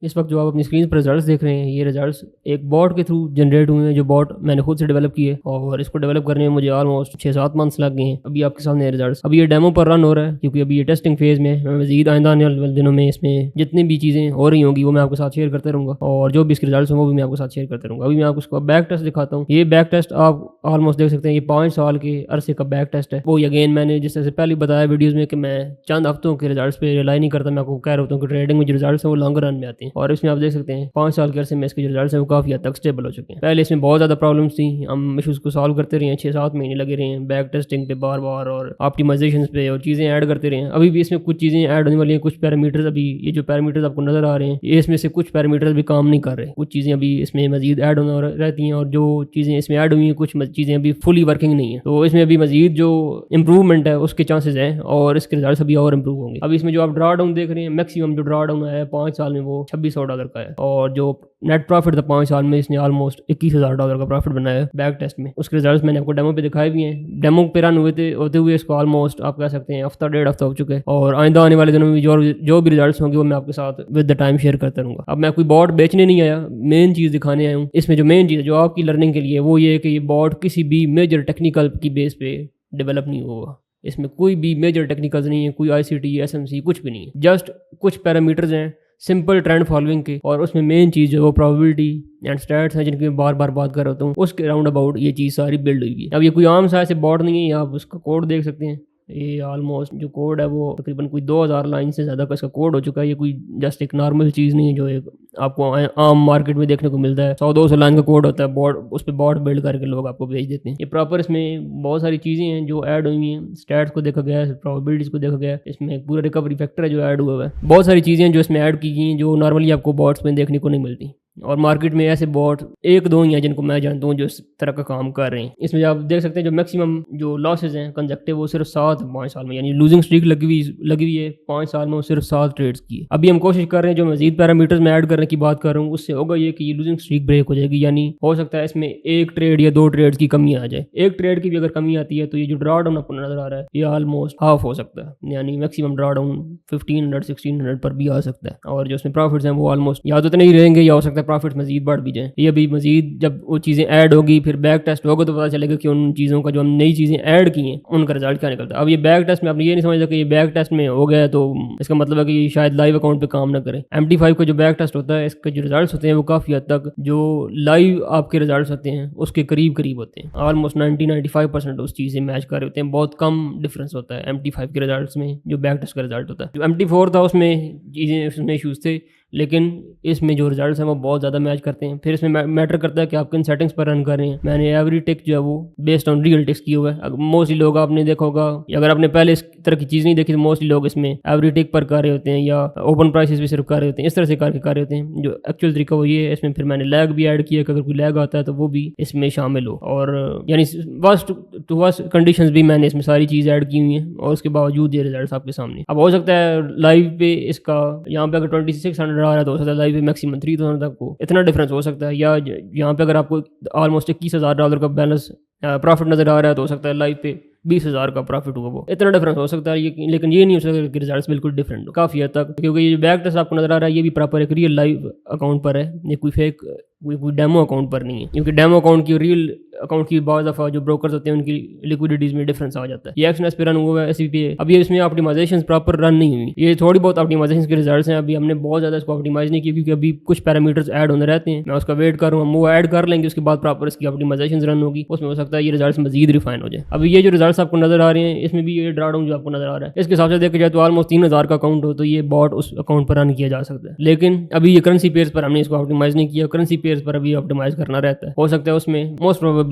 इस वक्त जो आप अपनी स्क्रीन पर रिजल्ट्स देख रहे हैं, ये रिजल्ट्स एक बॉट के थ्रू जनरेट हुए हैं, जो बॉट मैंने खुद से डेवलप किए और इसको डेवलप करने में मुझे ऑलमोस्ट 6-7 मंथ्स लग गए हैं। अभी आपके सामने रिजल्ट्स, अभी ये डेमो पर रन हो रहा है क्योंकि अभी ये टेस्टिंग फेज में है। मैं मजीद आइंदा आने वाले दिनों में इसमें जितनी भी चीज़ें हो रही होंगी वो मैं आपके साथ शेयर करते रहूँगा और जो भी इसके रिजल्ट्स होंगे वो भी मैं आपके साथ शेयर करते रहूँगा। अभी मैं आपको उसका बैक टेस्ट दिखाता हूँ। ये बैक टेस्ट आप ऑलमोस्ट देख सकते हैं, ये 5 साल के अरसे का बैक टेस्ट है। वो अगेन मैंने जिस तरह से पहले बताया वीडियोज़ में कि मैं चंद हफ्तों के रिजल्ट्स पे रिलाई नहीं करता। मैं आपको कह रहा हूँ कि ट्रेडिंग में जो रिजल्ट्स हैं वो लॉन्ग रन में आते हैं और इसमें आप देख सकते हैं 5 साल के अरसे में इसके जो रिजल्ट्स हैं वो काफ़ी हद तक स्टेबल हो चुके हैं। पहले इसमें बहुत ज़्यादा प्रॉब्लम्स थी, हम इशूज़ को सॉल्व करते रहे हैं, 6-7 महीने लगे रहे हैं बैक टेस्टिंग पे बार बार और ऑप्टिमाइजेशन पे और चीज़ें ऐड करते रहे हैं। अभी भी इसमें कुछ चीज़ें ऐड होने वाली हैं, कुछ पैरामीटर्स अभी ये जो पैरामीटर्स आपको नज़र आ रहे हैं ये इसमें से कुछ पैरामीटर्स भी काम नहीं कर रहे, कुछ चीज़ें अभी इसमें मजीद ऐड होना रहती हैं और जो चीज़ें इसमें ऐड हुई हैं कुछ चीज़ें अभी फुली वर्किंग नहीं है। तो इसमें अभी मजीद जो इंप्रूवमेंट है उसके चांसेस हैं और इसके रिजल्ट्स अभी और इंप्रूव होंगे। अभी इसमें जो आप ड्रा डाउन देख रहे हैं, मैक्सिमम जो ड्रा डाउन है 5 साल में वो $2600 का है और जो नेट प्रॉफिट था 5 साल में इसने ऑलमोस्ट $21,000 का प्रॉफिट बनाया है बैक टेस्ट में। उसके रिजल्ट्स मैंने आपको डेमो पे दिखाए भी हैं। डेमो पे रन होते हुए इसको ऑलमोस्ट आप कह सकते हैं हफ्ता 1.5 हफ्ता हो चुका है और आइंदा आने वाले दिनों में जो भी रिजल्ट्स होंगे वो मैं आपके साथ विद द टाइम शेयर करता रहूँगा। अब मैं कोई बॉट बेचने नहीं आया, मेन चीज़ दिखाने आया हूँ। इसमें जो मेन चीज़ है जो आपकी लर्निंग के लिए वो ये है कि ये बॉट किसी भी मेजर टेक्निकल की बेस पे डेवलप नहीं होगा। इसमें कोई भी मेजर टेक्निकल्स नहीं है, कोई ICT SMC कुछ भी नहीं है, जस्ट कुछ पैरामीटर्स हैं सिंपल ट्रेंड फॉलोइंग के और उसमें मेन चीज़ जो वो प्रोबेबिलिटी एंड स्टैट्स हैं जिनकी मैं बार बार बात कर रहा हूँ, उसके राउंड अबाउट ये चीज़ सारी बिल्ड हुई है। अब ये कोई आम सा ऐसे बॉट नहीं है, आप उसका कोड देख सकते हैं। ये ऑलमोस्ट जो कोड है वो तकरीबन कोई 2000 लाइन से ज़्यादा का इसका कोड हो चुका है। ये कोई जस्ट एक नॉर्मल चीज़ नहीं है जो एक आपको आम मार्केट में देखने को मिलता है। 100-200 लाइन का कोड होता है, बॉट उस पर बॉट बिल्ड करके लोग आपको भेज देते हैं। ये प्रॉपर इसमें बहुत सारी चीज़ें हैं जो ऐड हुई हैं, स्टैट्स को देखा गया है, प्रोबेबिलिटीज़ को देखा गया है, इसमें एक पूरा रिकवरी फैक्टर है जो ऐड हुआ है। बहुत सारी चीज़ें जो इसमें ऐड की गई हैं जो नॉर्मली आपको बॉट्स में देखने को नहीं मिलती और मार्केट में ऐसे बॉट 1-2 ही हैं जिनको मैं जानता हूँ जो इस तरह का काम कर रहे हैं। इसमें आप देख सकते हैं जो मैक्सिमम जो लॉसेज हैं कंजक्टिव वो सिर्फ 7-5 साल में, यानी लूजिंग स्ट्रीक लगी हुई है 5 साल में वो सिर्फ 7 ट्रेड्स की है। अभी हम कोशिश कर रहे हैं जो मजीद पैरामीटर्स में ऐड करने की बात कर रहा हूँ उससे होगा ये कि ये लूजिंग स्ट्रीक ब्रेक हो जाएगी, यानी हो सकता है इसमें 1 ट्रेड या 2 ट्रेड्स की कमी आ जाए। 1 ट्रेड की भी अगर कमी आती है तो ये जो ड्रा डाउन आपको नजर आ रहा है ये ऑलमोस्ट हाफ हो सकता है, यानी मैक्सिमम ड्रा डाउन 1500-1600 पर भी आ सकता है और जो इसमें प्रॉफिट्स हैं वो ऑलमोस्ट या तो इतने ही रहेंगे या हो सकता है प्रॉफिट मजीद बढ़ भी जाए। ये अभी मजीद जब वो चीज़ें ऐड होगी फिर बैक टेस्ट होगा तो पता चलेगा कि उन चीज़ों का जो हम नई चीज़ें ऐड की हैं उनका रिजल्ट क्या निकलता है। अब ये बैक टेस्ट में आपने ये नहीं समझता कि ये बैक टेस्ट में हो गया तो इसका मतलब है कि शायद लाइव अकाउंट पे काम ना करे। MT5 का जो बैक टेस्ट होता है इसके जो रिजल्ट्स होते हैं वो काफ़ी हद तक जो लाइव आपके रिजल्ट्स होते हैं उसके करीब होते हैं, ऑलमोस्ट 90-95% उस चीज़ से मैच कर रहे होते हैं। बहुत कम डिफरेंस होता है MT5 के रिजल्ट्स में जो बैक टेस्ट का रिजल्ट होता है। जो MT4 था उसमें चीज़ें उसमें इशूज़ थे लेकिन इसमें जो रिजल्ट्स हैं वो बहुत ज़्यादा मैच करते हैं। फिर इसमें मैटर करता है कि आप किन सेटिंग्स पर रन कर रहे हैं। मैंने एवरी टिक जो है वो बेस्ड ऑन रियल टिक्स किया हुआ है। मोस्टली लोग आपने देखा होगा या अगर आपने पहले इस तरह की चीज़ नहीं देखी तो मोस्टली लोग इसमें एवरी टिक पर कर रहे होते हैं या ओपन प्राइसेस भी सिर्फ कर रहे होते हैं, इस तरह से करके कर रहे होते हैं। जो एक्चुअल तरीका वो ये है। इसमें फिर मैंने लैग भी ऐड किया कि अगर कोई लैग आता है तो वो भी इसमें शामिल हो और यानी वर्स्ट टू वर्स्ट कंडीशंस भी मैंने इसमें सारी चीज़ ऐड की हुई हैं और उसके बावजूद ये रिजल्ट आपके सामने। अब हो सकता है लाइव पे इसका यहाँ पे अगर 2600 आ रहा है तो हो सकता है लाइव मैक्सिमम 3000 तक को इतना डिफरेंस हो सकता है, या यहाँ पे अगर आपको ऑलमोस्ट $21,000 का बैलेंस प्रॉफिट नजर आ रहा है तो हो सकता है लाइव पे 20,000 का प्रॉफिट हुआ, वो इतना डिफरेंस हो सकता है। लेकिन ये नहीं हो सकता कि रिजल्ट्स बिल्कुल डिफरेंट हो काफ़ी हद तक, क्योंकि ये बैक टेस्ट आपको नजर आ रहा है ये भी प्रॉपर एक रियल लाइव अकाउंट पर है, ये कोई फेक कोई डेमो अकाउंट पर नहीं है। क्योंकि डेमो अकाउंट की रियल अकाउंट की बहुत दफ़ा जो ब्रोकर्स होते हैं उनकी लिक्विडिटीज़ में डिफरेंस आ जाता है। ये एक्शन पे रन हुआ है SVP है। अभी इसमें ऑप्टिमाइजेशन प्रॉपर रन नहीं हुई, ये थोड़ी बहुत ऑप्टिमाइजेशन के रिजल्ट्स हैं। अभी हमने बहुत ज़्यादा इसको ऑप्टिमाइज नहीं किया क्योंकि अभी कुछ पैरामीटर्स ऐड होने रहते हैं। मैं उसका वेट कर रहा हूँ, हम वो ऐड कर लेंगे उसके बाद प्रॉपर इसकी ऑप्टिमाइजेशन रन होगी, उसमें हो सकता है ये रिजल्ट मजीद रिफाइन हो जाए। अभी ये जो रिजल्ट आपको नजर आ रहे हैं इसमें भी ये ड्रा डाउन जो आपको नजर आ रहा है इसके हिसाब से देखा जाए तो ऑलमोस्ट 3000 का अकाउंट हो तो ये बॉट उस अकाउंट पर रन किया जा सकता है। लेकिन अभी ये करेंसी पेयर्स पर हमने इसको ऑप्टिमाइज नहीं किया, करेंसी पेयर्स पर अभी ऑप्टिमाइज करना रहता है। हो सकता है उसमें मोस्ट प्रोबेबली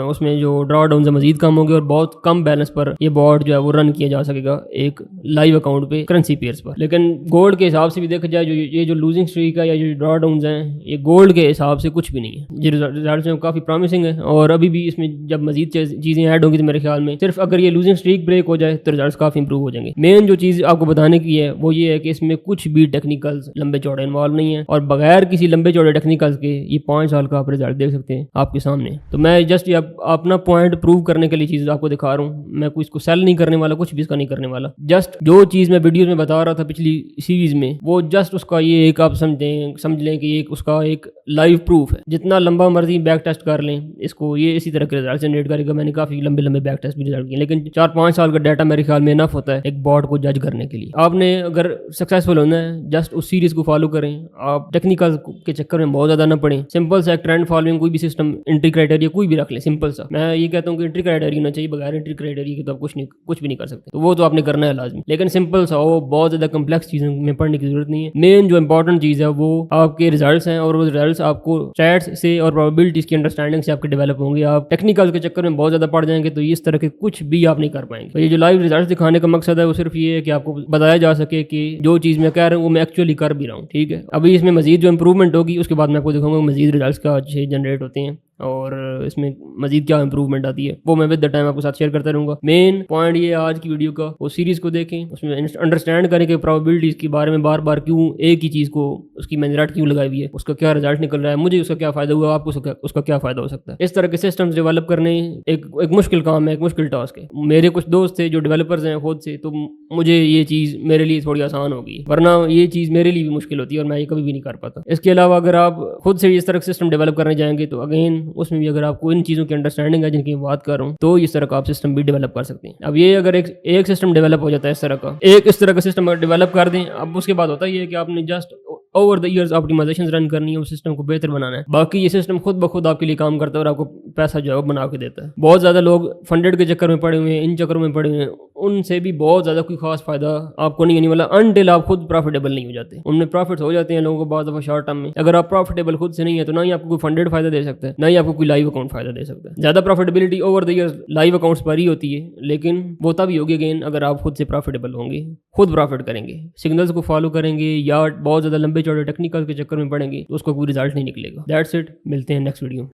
उसमें जो ड्रा डाउन से मजीद कम होंगे और बहुत कम बैलेंस पर ये बॉट जो है वो रन किया जा सकेगा एक लाइव अकाउंट पे करेंसी पेयर्स पर। लेकिन गोल्ड के हिसाब से भी देखा जाए ये जो लूजिंग स्ट्रीक है या जो ड्रा डाउन हैं ये गोल्ड के हिसाब से कुछ भी नहीं है। ये रिजल्ट हैं काफ़ी प्रॉमिसिंग है और अभी भी इसमें जब मजीद चीज़ें ऐड होंगी तो मेरे ख्याल में सिर्फ अगर ये लूजिंग स्ट्रीक ब्रेक हो जाए तो रिजल्ट्स काफ़ी इंप्रूव हो जाएंगे। मेन जो चीज़ आपको बताने की है वो ये है कि इसमें कुछ भी टेक्निकल्स लंबे चौड़े इन्वॉल्व नहीं है और बगैर किसी लंबे चौड़े टेक्निकल्स के ये 5 साल का आप रिजल्ट देख सकते हैं आपके सामने। तो मैं जस्ट ये अपना पॉइंट प्रूव करने के लिए चीज़ आपको दिखा रहा हूँ। मैं कोई इसको सेल नहीं करने वाला, कुछ भी इसका नहीं करने वाला। जस्ट जो चीज़ मैं वीडियो में बता रहा था पिछली सीरीज में, वो जस्ट उसका ये एक आप समझ लें कि एक उसका एक लाइव प्रूफ है। जितना लंबा मर्जी बैक टेस्ट कर लें इसको, ये इसी तरह के रिजल्ट जनरेट करेगा। मैंने काफ़ी लंबे लंबे बैक टेस्ट भी रिजल्ट किए, लेकिन 4-5 साल का डाटा मेरे ख्याल में इनफ होता है एक बॉट को जज करने के लिए। आपने अगर सक्सेसफुल होना है, जस्ट उस सीरीज को फॉलो करें। आप टेक्निकल के चक्कर में बहुत ज़्यादा ना पड़े। सिंपल सा एक ट्रेंड फॉलोइंग कोई भी सिस्टम, एंट्री क्राइटेरिया कोई भी रख लें, सिंपल सा। मैं ये कहता हूँ कि एंट्री क्राइटेरिया होना चाहिए, बगैर एंट्री क्राइटेरिया के तो आप कुछ भी नहीं कर सकते। तो वो तो आपने करना है लाजमी, लेकिन सिंपल सा हो, बहुत ज़्यादा कम्प्लेक्स चीज़ों में पढ़ने की जरूरत नहीं है। मेन जो इंपॉर्टेंट चीज़ है वो आपके रिजल्ट्स हैं, और वो रिजल्ट्स आपको स्टैट्स से और प्रोबेबिलिटीज की अंडरस्टैंडिंग से आपके डेवलप होंगे। आप टेक्निकल के चक्कर में बहुत ज़्यादा पढ़ जाएंगे तो इस तरह के कुछ भी आप नहीं कर पाएंगे। तो ये जो लाइव रिजल्ट्स दिखाने का मकसद है वो सिर्फ ये है कि आपको बताया जा सके कि जो चीज़ मैं कह रहा हूँ वो मैं एक्चुअली कर भी रहा हूँ। ठीक है, अभी इसमें मजीद जो इंप्रूवमेंट होगी उसके बाद मैं आपको दिखाऊंगा मजीद रिजल्ट्स का अच्छे जनरेट होते हैं और इसमें मजीद क्या इंप्रूवमेंट आती है, वो मैं विद द टाइम आपके साथ शेयर करता रहूँगा। मेन पॉइंट ये आज की वीडियो का, वो सीरीज़ को देखें, उसमें अंडरस्टैंड करें कि प्रोबेबिलिटीज़ के बारे में बार बार क्यों एक ही चीज़ को उसकी मैंने रट क्यों लगाई हुई है, उसका क्या रिजल्ट निकल रहा है, मुझे उसका क्या फ़ायदा हुआ, आपको उसका क्या फ़ायदा हो सकता है। इस तरह के सिस्टम्स डेवलप करने एक मुश्किल काम है, एक मुश्किल टास्क है। मेरे कुछ दोस्त थे जो डेवलपर्स हैं खुद से, तो मुझे ये चीज़ मेरे लिए थोड़ी आसान हो गई, वरना ये चीज़ मेरे लिए भी मुश्किल होती है और मैं ये कभी भी नहीं कर पाता। इसके अलावा अगर आप खुद से इस तरह का सिस्टम डेवलप करने जाएंगे तो अगेन उसमें भी अगर आपको इन चीज़ों की अंडरस्टैंडिंग है जिनकी बात कर रहा हूँ, तो इस तरह का आप सिस्टम भी डेवलप कर सकते हैं। अब ये अगर एक सिस्टम डेवलप हो जाता है, इस तरह का सिस्टम डेवलप कर दें, अब उसके बाद होता ही है कि आपने just over the years optimization run करनी है, उस सिस्टम को बेहतर बनाना है। बाकी ये सिस्टम खुद ब खुद आपके लिए काम करता है और आपको पैसा जो है बना के देता है। बहुत ज़्यादा लोग फंडेड के चक्कर में पड़े हुए हैं, इन चक्करों में पड़े हुए हैं, उनसे भी बहुत ज़्यादा कोई खास फायदा आपको नहीं होने वाला अनटिल आप खुद प्रॉफिटेबल नहीं हो जाते। उनमें प्रॉफिट्स हो जाते हैं लोगों को बहुत दफ़ा शॉर्ट टर्म में। अगर आप प्रॉफिटेबल खुद से नहीं है तो ना ही आपको कोई फंडेड फायदा दे सकता है, ना ही आपको कोई लाइव अकाउंट फायदा दे सकता है। ज़्यादा profitability over the years live accounts पर ही होती है, लेकिन वो तभी होगी अगेन अगर आप खुद से प्रॉफिटेबल होंगे, खुद प्रॉफिट करेंगे, सिग्नल्स को फॉलो करेंगे, या बहुत ज़्यादा लंबे चौड़े टेक्निकल के चक्कर में पड़ेंगे तो उसको कोई रिजल्ट नहीं निकलेगा। दैट्स इट, मिलते हैं नेक्स्ट वीडियो।